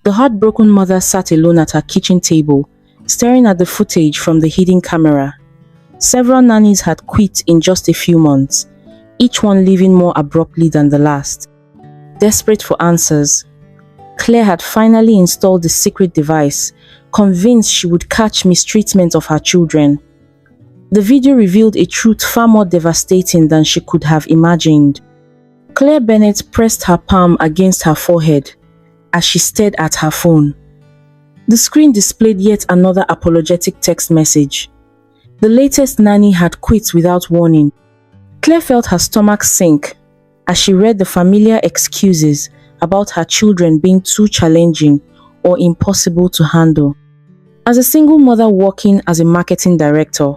The heartbroken mother sat alone at her kitchen table, staring at the footage from the hidden camera. Several nannies had quit in just a few months, each one leaving more abruptly than the last. Desperate for answers, Claire had finally installed the secret device, convinced she would catch mistreatment of her children. The video revealed a truth far more devastating than she could have imagined. Claire Bennett pressed her palm against her forehead as she stared at her phone. The screen displayed yet another apologetic text message. The latest nanny had quit without warning. Claire felt her stomach sink as she read the familiar excuses about her children being too challenging or impossible to handle. As a single mother working as a marketing director,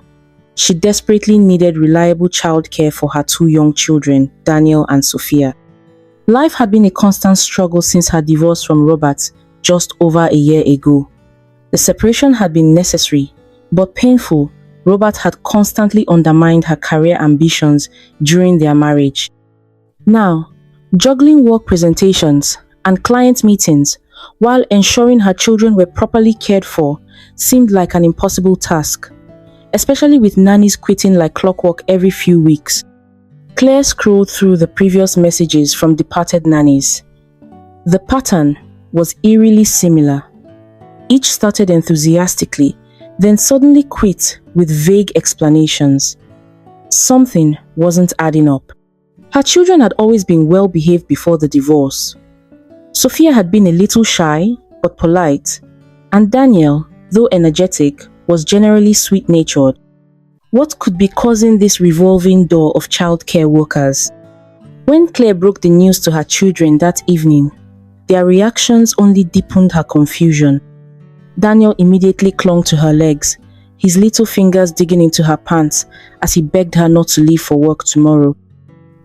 she desperately needed reliable childcare for her two young children, Daniel and Sophia. Life had been a constant struggle since her divorce from Robert just over a year ago. The separation had been necessary, but painful. Robert had constantly undermined her career ambitions during their marriage. Now, juggling work presentations and client meetings while ensuring her children were properly cared for seemed like an impossible task, especially with nannies quitting like clockwork every few weeks. Claire scrolled through the previous messages from departed nannies. The pattern was eerily similar. Each started enthusiastically, then suddenly quit with vague explanations. Something wasn't adding up. Her children had always been well behaved before the divorce. Sophia had been a little shy but polite, and Daniel, though energetic, was generally sweet-natured. What could be causing this revolving door of childcare workers? When Claire broke the news to her children that evening, their reactions only deepened her confusion. Daniel immediately clung to her legs, his little fingers digging into her pants as he begged her not to leave for work tomorrow.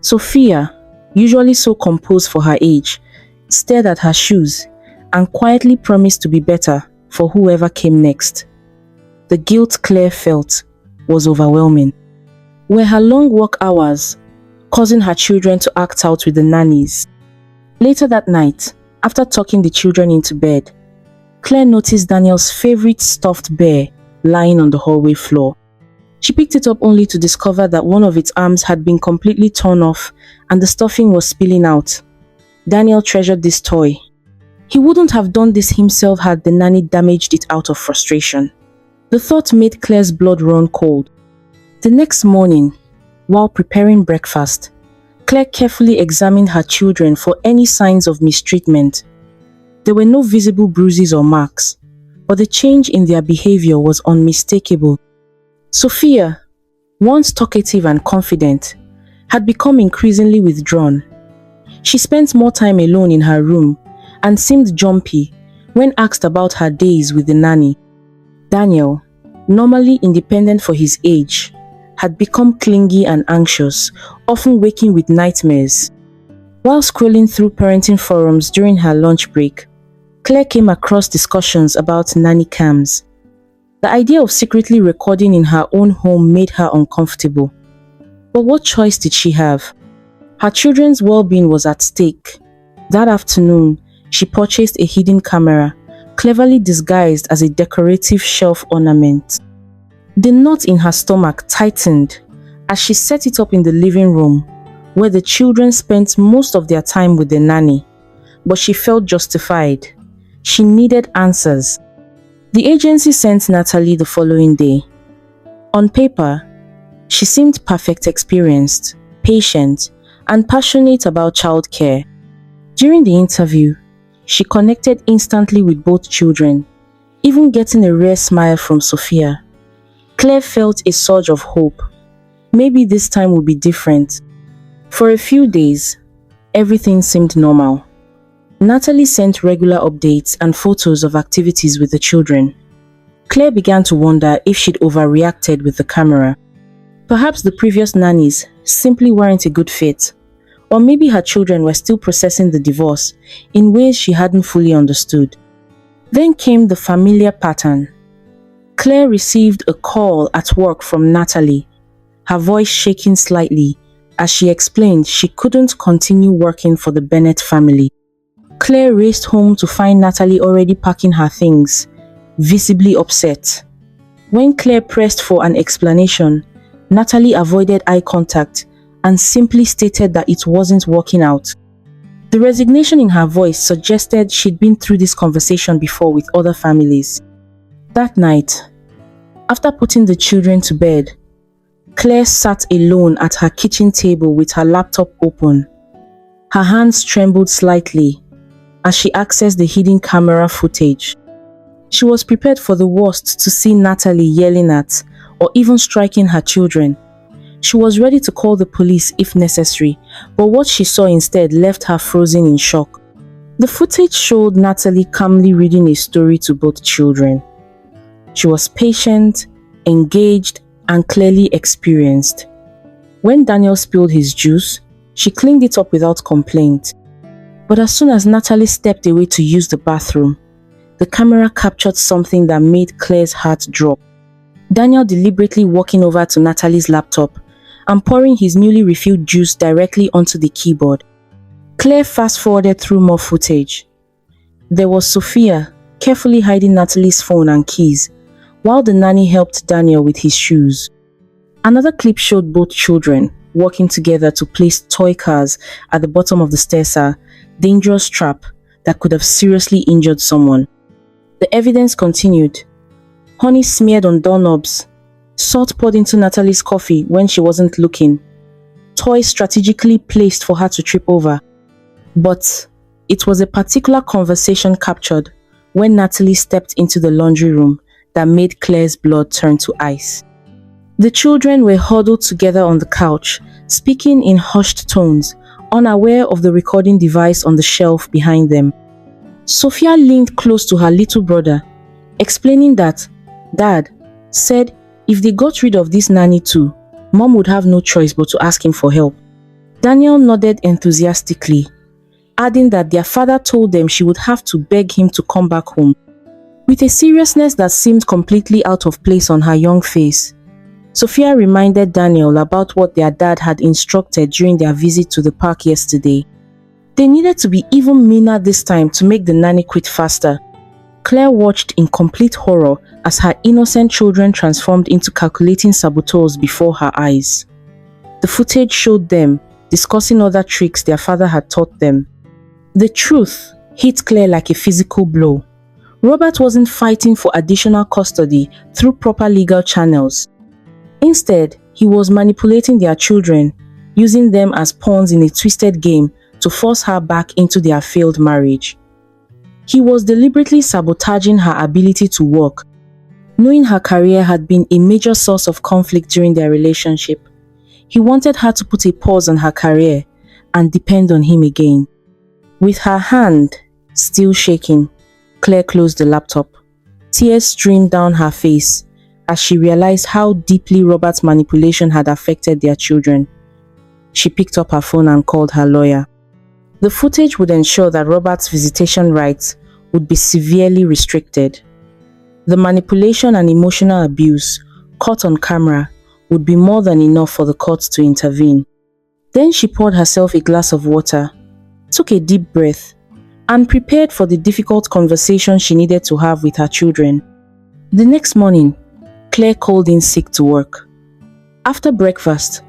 Sophia, usually so composed for her age, stared at her shoes and quietly promised to be better for whoever came next. The guilt Claire felt was overwhelming. Were her long work hours causing her children to act out with the nannies? Later that night, after tucking the children into bed, Claire noticed Daniel's favorite stuffed bear lying on the hallway floor. She picked it up only to discover that one of its arms had been completely torn off and the stuffing was spilling out. Daniel treasured this toy. He wouldn't have done this himself had the nanny damaged it out of frustration. The thought made Claire's blood run cold. The next morning, while preparing breakfast, Claire carefully examined her children for any signs of mistreatment. There were no visible bruises or marks, but the change in their behavior was unmistakable. Sophia, once talkative and confident, had become increasingly withdrawn. She spent more time alone in her room and seemed jumpy when asked about her days with the nanny. Daniel, normally independent for his age, had become clingy and anxious, often waking with nightmares. While scrolling through parenting forums during her lunch break, Claire came across discussions about nanny cams. The idea of secretly recording in her own home made her uncomfortable. But what choice did she have? Her children's well-being was at stake. That afternoon, she purchased a hidden camera, cleverly disguised as a decorative shelf ornament. The knot in her stomach tightened as she set it up in the living room, where the children spent most of their time with the nanny. But she felt justified. She needed answers. The agency sent Natalie the following day. On paper, she seemed perfect, experienced, patient, and passionate about childcare. During the interview, she connected instantly with both children, even getting a rare smile from Sophia. Claire felt a surge of hope. Maybe this time would be different. For a few days, everything seemed normal. Natalie sent regular updates and photos of activities with the children. Claire began to wonder if she'd overreacted with the camera. Perhaps the previous nannies simply weren't a good fit, or maybe her children were still processing the divorce in ways she hadn't fully understood. Then came the familiar pattern. Claire received a call at work from Natalie, her voice shaking slightly as she explained she couldn't continue working for the Bennett family. Claire raced home to find Natalie already packing her things, visibly upset. When Claire pressed for an explanation, Natalie avoided eye contact and simply stated that it wasn't working out. The resignation in her voice suggested she'd been through this conversation before with other families. That night, after putting the children to bed, Claire sat alone at her kitchen table with her laptop open. Her hands trembled slightly as she accessed the hidden camera footage. She was prepared for the worst, to see Natalie yelling at or even striking her children. She was ready to call the police if necessary, but what she saw instead left her frozen in shock. The footage showed Natalie calmly reading a story to both children. She was patient, engaged, and clearly experienced. When Daniel spilled his juice, she cleaned it up without complaint. But as soon as Natalie stepped away to use the bathroom, the camera captured something that made Claire's heart drop. Daniel deliberately walking over to Natalie's laptop and pouring his newly refilled juice directly onto the keyboard. Claire fast-forwarded through more footage. There was Sophia carefully hiding Natalie's phone and keys, while the nanny helped Daniel with his shoes. Another clip showed both children working together to place toy cars at the bottom of the stairs, a dangerous trap that could have seriously injured someone. The evidence continued. Honey smeared on doorknobs, salt poured into Natalie's coffee when she wasn't looking, toys strategically placed for her to trip over. But it was a particular conversation captured when Natalie stepped into the laundry room that made Claire's blood turn to ice. The children were huddled together on the couch, speaking in hushed tones, unaware of the recording device on the shelf behind them. Sophia leaned close to her little brother, explaining that Dad said if they got rid of this nanny too, Mom would have no choice but to ask him for help. Daniel nodded enthusiastically, adding that their father told them she would have to beg him to come back home. With a seriousness that seemed completely out of place on her young face, Sophia reminded Daniel about what their dad had instructed during their visit to the park yesterday. They needed to be even meaner this time to make the nanny quit faster. Claire watched in complete horror as her innocent children transformed into calculating saboteurs before her eyes. The footage showed them discussing other tricks their father had taught them. The truth hit Claire like a physical blow. Robert wasn't fighting for additional custody through proper legal channels. Instead, he was manipulating their children, using them as pawns in a twisted game to force her back into their failed marriage. He was deliberately sabotaging her ability to work, knowing her career had been a major source of conflict during their relationship. He wanted her to put a pause on her career and depend on him again. With her hand still shaking, Claire closed the laptop. Tears streamed down her face as she realized how deeply Robert's manipulation had affected their children. She picked up her phone and called her lawyer. The footage would ensure that Robert's visitation rights would be severely restricted. The manipulation and emotional abuse caught on camera would be more than enough for the courts to intervene. Then she poured herself a glass of water, took a deep breath, and prepared for the difficult conversation she needed to have with her children. The next morning, Claire called in sick to work. After breakfast,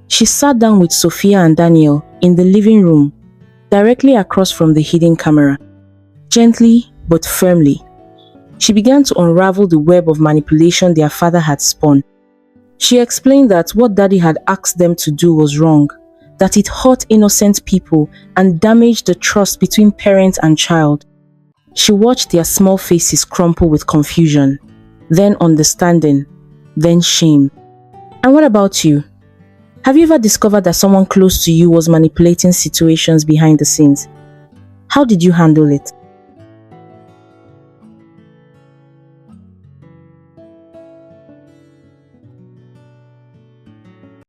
she sat down with Sophia and Daniel in the living room, directly across from the hidden camera. Gently but firmly, she began to unravel the web of manipulation their father had spun. She explained that what Daddy had asked them to do was wrong, that it hurt innocent people and damaged the trust between parent and child. She watched their small faces crumple with confusion, then understanding, then shame. And what about you? Have you ever discovered that someone close to you was manipulating situations behind the scenes? How did you handle it?